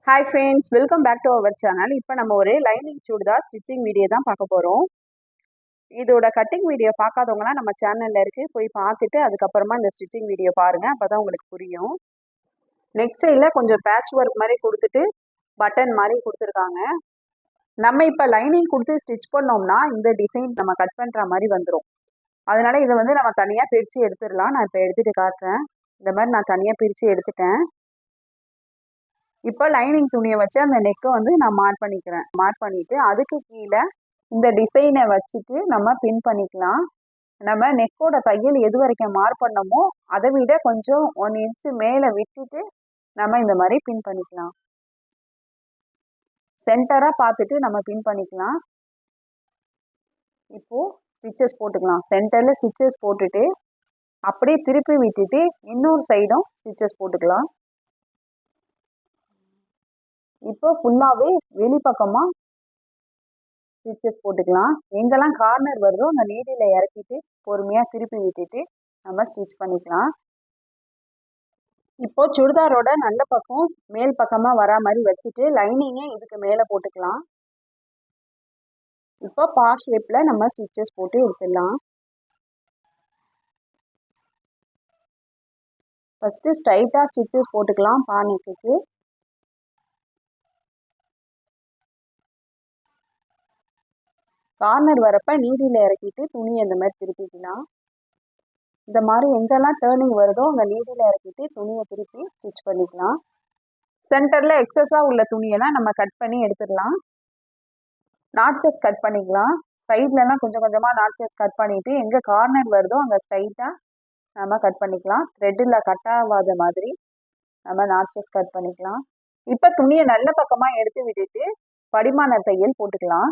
Hi friends, welcome back to our channel. இப்போ நம்ம ஒரு லைனிங் சுடிதார் ஸ்டிச்சிங் வீடியோ தான் பார்க்க போகிறோம். இதோட கட்டிங் வீடியோ பார்க்காதவங்களாம் நம்ம சேனலில் இருக்குது, போய் பார்த்துட்டு அதுக்கப்புறமா இந்த ஸ்டிச்சிங் வீடியோ பாருங்கள், அப்போ தான் உங்களுக்கு புரியும். நெக் சைடில் கொஞ்சம் பேட்ச் ஒர்க் மாதிரி கொடுத்துட்டு பட்டன் மாதிரி கொடுத்துருக்காங்க. நம்ம இப்போ லைனிங் கொடுத்து ஸ்டிச் பண்ணோம்னா இந்த டிசைன் நம்ம கட் பண்ணுற மாதிரி வந்துடும். அதனால் இதை வந்து நம்ம தனியாக பிரித்து எடுத்துடலாம். நான் இப்போ எடுத்துகிட்டு காட்டுறேன். இந்த மாதிரி நான் தனியாக பிரித்து எடுத்துட்டேன். இப்போ லைனிங் துணியை வச்சு அந்த நெக்கை வந்து நான் மார்க் பண்ணிக்கிறேன். மார்க் பண்ணிவிட்டு அதுக்கு கீழே இந்த டிசைனை வச்சுட்டு நம்ம பின் பண்ணிக்கலாம். நம்ம நெக்கோட தையல் எது வரைக்கும் மார்க் பண்ணமோ அதை விட கொஞ்சம் 1 இன்ச்சு மேலே விட்டுட்டு நம்ம இந்த மாதிரி பின் பண்ணிக்கலாம். சென்டராக பார்த்துட்டு நம்ம பின் பண்ணிக்கலாம். இப்போது ஸ்டிச்சஸ் போட்டுக்கலாம். சென்டரில் ஸ்டிச்சஸ் போட்டுட்டு அப்படியே திருப்பி விட்டுட்டு இன்னொரு சைடும் ஸ்டிச்சஸ் போட்டுக்கலாம். இப்போ ஃபுல்லாகவே வெளிப்பக்கமாக ஸ்டிச்சஸ் போட்டுக்கலாம். எங்கெல்லாம் கார்னர் வருதோ அந்த நீடியில் இறக்கிட்டு பொறுமையாக திருப்பி விட்டுட்டு நம்ம ஸ்டிச் பண்ணிக்கலாம். இப்போ சுடிதாரோட நல்ல பக்கம் மேல் பக்கமாக வரா மாதிரி வச்சுட்டு லைனிங்கை இதுக்கு மேலே போட்டுக்கலாம். இப்போ பா ஷேப்பில் நம்ம ஸ்டிச்சஸ் போட்டு எடுத்துடலாம். ஃபஸ்ட்டு ஸ்ட்ரைட்டாக ஸ்டிச்சஸ் போட்டுக்கலாம். பா நெக்குக்கு கார்னர் வரப்போ நீடியில் இறக்கிட்டு துணியை இந்த மாதிரி திருப்பிக்கலாம். இந்த மாதிரி எங்கெல்லாம் டேர்னிங் வருதோ அங்கே நீடியில் இறக்கிட்டு துணியை திருப்பி ஸ்டிச் பண்ணிக்கலாம். சென்டரில் எக்ஸஸாக உள்ள துணியெல்லாம் நம்ம கட் பண்ணி எடுத்துடலாம். நாட்சஸ் கட் பண்ணிக்கலாம். சைட்லலாம் கொஞ்சம் கொஞ்சமாக நாட்சஸ் கட் பண்ணிவிட்டு எங்கே கார்னர் வருதோ அங்கே ஸ்ட்ரைட்டாக நம்ம கட் பண்ணிக்கலாம். த்ரெட்டில் கட் ஆகாத மாதிரி நம்ம நாட்சஸ் கட் பண்ணிக்கலாம். இப்போ துணியை நல்ல பக்கமாக எடுத்து விட்டுட்டு படிமான தையல் போட்டுக்கலாம்.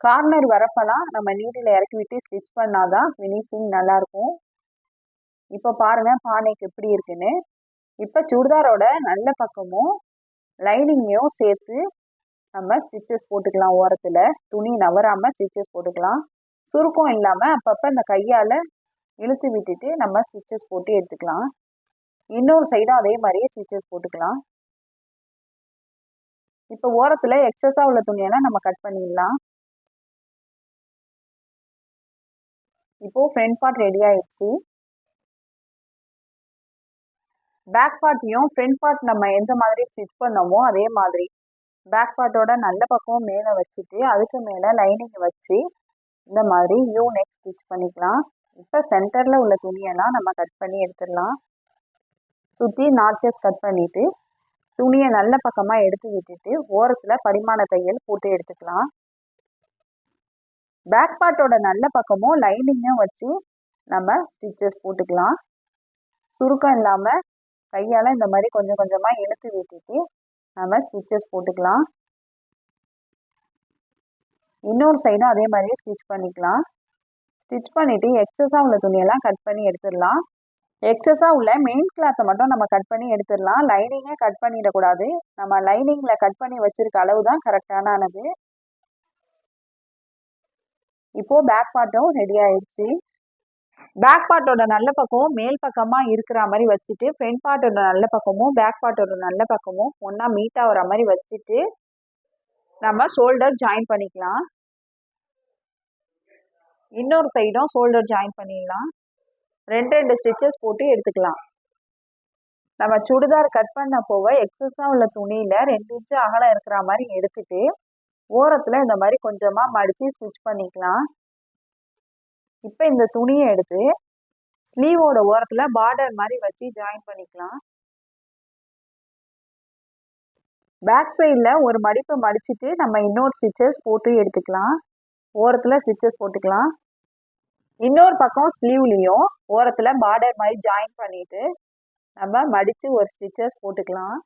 கார்னர் வரப்பெல்லாம் நம்ம நீடில் இறக்கி விட்டு ஸ்டிச் பண்ணாதான் ஃபினிஷிங் நல்லாயிருக்கும். இப்போ பாருங்கள் பானைக்கு எப்படி இருக்குன்னு. இப்போ சுடிதாரோட நல்ல பக்கமும் லைனிங்கையும் சேர்த்து நம்ம ஸ்டிச்சஸ் போட்டுக்கலாம். ஓரத்தில் துணி நவராமல் ஸ்டிச்சஸ் போட்டுக்கலாம். சுருக்கம் இல்லாமல் அப்பப்போ இந்த கையால் இழுத்து விட்டுட்டு நம்ம ஸ்டிச்சஸ் போட்டு எடுத்துக்கலாம். இன்னொரு சைடும் அதே மாதிரியே ஸ்டிச்சஸ் போட்டுக்கலாம். இப்போ ஓரத்தில் எக்ஸஸாக உள்ள துணியெல்லாம் நம்ம கட் பண்ணிடலாம். இப்போது ஃப்ரண்ட் பார்ட் ரெடி ஆயிடுச்சு. பேக் பார்ட்டையும் ஃப்ரண்ட் பார்ட் நம்ம எந்த மாதிரி ஸ்டிச் பண்ணோமோ அதே மாதிரி பேக் பார்ட்டோட நல்ல பக்கம் மேலே வச்சுட்டு அதுக்கு மேலே லைனிங் வச்சு இந்த மாதிரி யூ நெக் ஸ்டிச் பண்ணிக்கலாம். இப்போ சென்டரில் உள்ள துணியெல்லாம் நம்ம கட் பண்ணி எடுத்துடலாம். சுற்றி நாட்சஸ் கட் பண்ணிவிட்டு துணியை நல்ல பக்கமாக எடுத்து விட்டுட்டு ஓரத்தில் படிமான தையல் போட்டு எடுத்துக்கலாம். பேக் பார்ட்டோட நல்ல பக்கமும் லைனிங்கும் வச்சு நம்ம ஸ்டிச்சஸ் போட்டுக்கலாம். சுருக்கம் இல்லாமல் கையால் இந்த மாதிரி கொஞ்சம் கொஞ்சமாக இழுத்து விட்டுட்டு நம்ம ஸ்டிச்சஸ் போட்டுக்கலாம். இன்னொரு சைடும் அதே மாதிரியே ஸ்டிச் பண்ணிக்கலாம். ஸ்டிச் பண்ணிவிட்டு எக்ஸஸாக உள்ள துணியெல்லாம் கட் பண்ணி எடுத்துடலாம். எக்ஸஸாக உள்ள மெயின் கிளாத்தை மட்டும் நம்ம கட் பண்ணி எடுத்துடலாம். லைனிங்கே கட் பண்ணிடக்கூடாது. நம்ம லைனிங்கில் கட் பண்ணி வச்சுருக்க அளவு தான் கரெக்டானது. இப்போது பேக் பார்ட்டும் ரெடி ஆயிடுச்சு. பேக் பார்ட்டோட நல்ல பக்கம் மேல் பக்கமாக இருக்கிற மாதிரி வச்சுட்டு ஃப்ரண்ட் பார்ட்டோட நல்ல பக்கமும் பேக் பார்ட்டோட நல்ல பக்கமும் ஒன்றா மீட் ஆகிற மாதிரி வச்சுட்டு நம்ம ஷோல்டர் ஜாயின் பண்ணிக்கலாம். இன்னொரு சைடும் ஷோல்டர் ஜாயின் பண்ணிடலாம். 2 ஸ்டிச்சஸ் போட்டு எடுத்துக்கலாம். நம்ம சுடிதார் கட் பண்ண போக எக்ஸஸாக உள்ள துணியில் 2 இன்ச்சு அகலம் இருக்கிற மாதிரி எடுத்துட்டு ஓரத்தில் இந்த மாதிரி கொஞ்சமாக மடித்து ஸ்டிச் பண்ணிக்கலாம். இப்போ இந்த துணியை எடுத்து ஸ்லீவோட ஓரத்தில் பார்டர் மாதிரி வச்சு ஜாயின் பண்ணிக்கலாம். பேக் சைடில் ஒரு மடிப்பு மடிச்சுட்டு நம்ம இன்னொரு ஸ்டிச்சஸ் போட்டு எடுத்துக்கலாம். ஓரத்தில் ஸ்டிச்சஸ் போட்டுக்கலாம். இன்னொரு பக்கம் ஸ்லீவ்லேயும் ஓரத்தில் பார்டர் மாதிரி ஜாயின் பண்ணிவிட்டு நம்ம மடித்து ஒரு ஸ்டிச்சஸ் போட்டுக்கலாம்.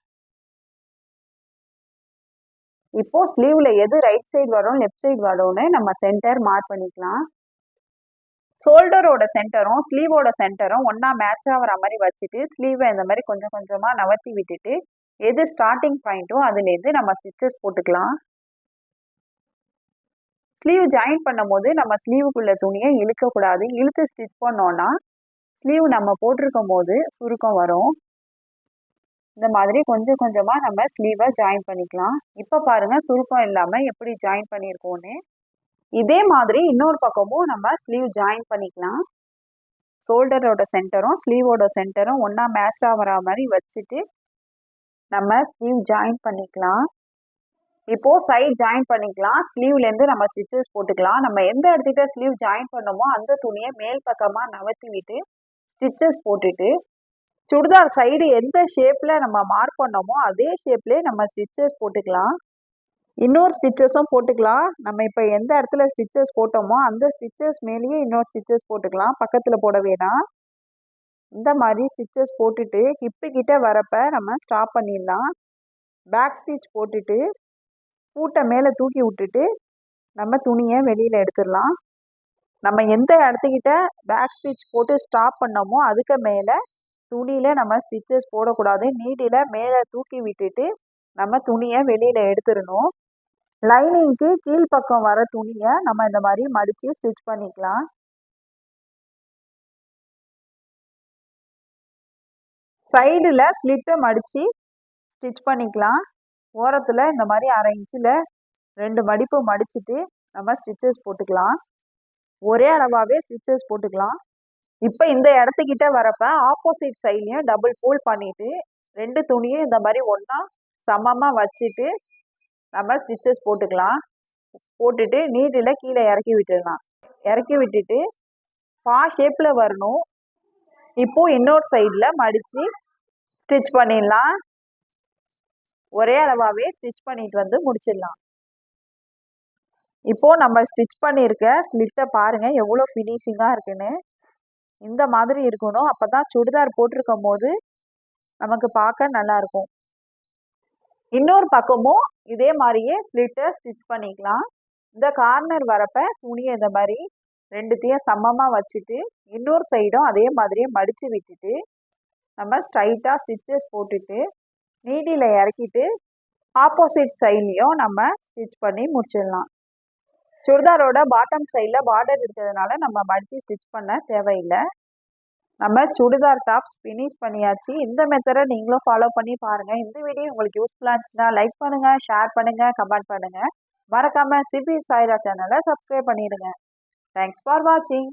இப்போது ஸ்லீவில் எது ரைட் சைடு வரும் லெஃப்ட் சைடு வரும்னு நம்ம சென்டர் மார்க் பண்ணிக்கலாம். ஷோல்டரோட சென்டரும் ஸ்லீவோட சென்டரும் ஒன்றா மேட்ச் ஆகிற மாதிரி வச்சுட்டு ஸ்லீவை இந்த மாதிரி கொஞ்சம் கொஞ்சமாக நவர்த்தி விட்டுட்டு எது ஸ்டார்டிங் பாயிண்ட்டோ அதுலேருந்து நம்ம ஸ்டிச்சஸ் போட்டுக்கலாம். ஸ்லீவ் ஜாயின் பண்ணும் போது நம்ம ஸ்லீவுக்குள்ள துணியை இழுக்கக்கூடாது. இழுத்து ஸ்டிச் பண்ணோன்னா ஸ்லீவ் நம்ம போட்டிருக்கும் போது சுருக்கம் வரும். இந்த மாதிரி கொஞ்சம் கொஞ்சமாக நம்ம ஸ்லீவை ஜாயின் பண்ணிக்கலாம். இப்போ பாருங்கள் சுருக்கம் இல்லாமல் எப்படி ஜாயின் பண்ணியிருக்கோன்னு. இதே மாதிரி இன்னொரு பக்கமும் நம்ம ஸ்லீவ் ஜாயின் பண்ணிக்கலாம். ஷோல்டரோட சென்டரும் ஸ்லீவோட சென்டரும் ஒன்றா மேட்ச் ஆகிற மாதிரி வச்சுட்டு நம்ம ஸ்லீவ் ஜாயின் பண்ணிக்கலாம். இப்போது சைட் ஜாயின் பண்ணிக்கலாம். ஸ்லீவ்லேருந்து நம்ம ஸ்டிச்சஸ் போட்டுக்கலாம். நம்ம எந்த இடத்துக்கிட்ட ஸ்லீவ் ஜாயின் பண்ணோமோ அந்த துணியை மேல் பக்கமாக நகர்த்தி விட்டு ஸ்டிச்சஸ் போட்டுட்டு சுடிதார் சைடு எந்த ஷேப்பில் நம்ம மார்க் பண்ணோமோ அதே ஷேப்லேயே நம்ம ஸ்டிச்சஸ் போட்டுக்கலாம். இன்னொரு ஸ்டிச்சஸும் போட்டுக்கலாம். நம்ம இப்போ எந்த இடத்துல ஸ்டிச்சஸ் போட்டோமோ அந்த ஸ்டிச்சஸ் மேலேயே இன்னொரு ஸ்டிச்சஸ் போட்டுக்கலாம். பக்கத்தில் போட வேணாம். இந்த மாதிரி ஸ்டிச்சஸ் போட்டுட்டு ஹிப்பு கிட்ட வரப்ப நம்ம ஸ்டாப் பண்ணிடலாம். பேக் ஸ்டிச் போட்டுட்டு பூட்டை மேலே தூக்கி விட்டுட்டு நம்ம துணியை வெளியில் எடுத்துடலாம். நம்ம எந்த இடத்துக்கிட்ட பேக் ஸ்டிச் போட்டு ஸ்டாப் பண்ணோமோ அதுக்கு மேலே துணியில் நம்ம ஸ்டிச்சஸ் போடக்கூடாது. நீடியில் மேலே தூக்கி விட்டுட்டு நம்ம துணியை வெளியில் எடுத்துடணும். லைனிங்க்கு கீழ்ப்பக்கம் வர துணியை நம்ம இந்த மாதிரி மடித்து ஸ்டிச் பண்ணிக்கலாம். சைடில் ஸ்லிட்டை மடித்து ஸ்டிச் பண்ணிக்கலாம். ஓரத்தில் இந்த மாதிரி 1/2 இன்ச்சில் 2 மடிப்பு மடிச்சுட்டு நம்ம ஸ்டிச்சஸ் போட்டுக்கலாம். ஒரே அளவாகவே ஸ்டிச்சஸ் போட்டுக்கலாம். இப்போ இந்த இடத்துக்கிட்ட வரப்ப ஆப்போசிட் சைட்லையும் டபுள் ஃபோல்ட் பண்ணிவிட்டு 2 துணியும் இந்த மாதிரி ஒன்றா சமமாக வச்சுட்டு நம்ம ஸ்டிச்சஸ் போட்டுக்கலாம். போட்டுட்டு நீடில் கீழே இறக்கி விட்டுடலாம். இறக்கி விட்டுட்டு ஷேப்பில் வரணும். இப்போது இன்னொரு சைடில் மடித்து ஸ்டிச் பண்ணிடலாம். ஒரே அளவாகவே ஸ்டிச் பண்ணிட்டு வந்து முடிச்சிடலாம். இப்போது நம்ம ஸ்டிச் பண்ணியிருக்க ஸ்லிட்டை பாருங்கள் எவ்வளோ ஃபினிஷிங்காக இருக்குன்னு. இந்த மாதிரி இருக்கணும். அப்போ தான் சுடிதார் போட்டிருக்கும் போது நமக்கு பார்க்க நல்லாயிருக்கும். இன்னொரு பக்கமும் இதே மாதிரியே ஸ்லிட்டை ஸ்டிச் பண்ணிக்கலாம். இந்த கார்னர் வரப்ப துணியை இந்த மாதிரி 2த்தையும் சமமாக வச்சுட்டு இன்னொரு சைடும் அதே மாதிரியே மடித்து விட்டுட்டு நம்ம ஸ்ட்ரைட்டாக ஸ்டிச்சஸ் போட்டுட்டு நீடியில் இறக்கிட்டு ஆப்போசிட் சைட்லேயும் நம்ம ஸ்டிச் பண்ணி முடிச்சிடலாம். சுடிதாரோட பாட்டம் சைடில் பார்டர் இருக்கிறதுனால நம்ம மடித்து ஸ்டிச் பண்ண தேவையில்லை. நம்ம சுடிதார் டாப்ஸ் ஃபினிஷ் பண்ணியாச்சு. இந்த மெத்தடை நீங்களும் ஃபாலோ பண்ணி பாருங்கள். இந்த வீடியோ உங்களுக்கு யூஸ்ஃபுல்லாக இருந்துச்சுன்னா லைக் பண்ணுங்கள், ஷேர் பண்ணுங்கள், கமெண்ட் பண்ணுங்கள். மறக்காமல் சிபி சாய்ரா சேனலை சப்ஸ்கிரைப் பண்ணிடுங்க. தேங்க்ஸ் ஃபார் வாட்சிங்.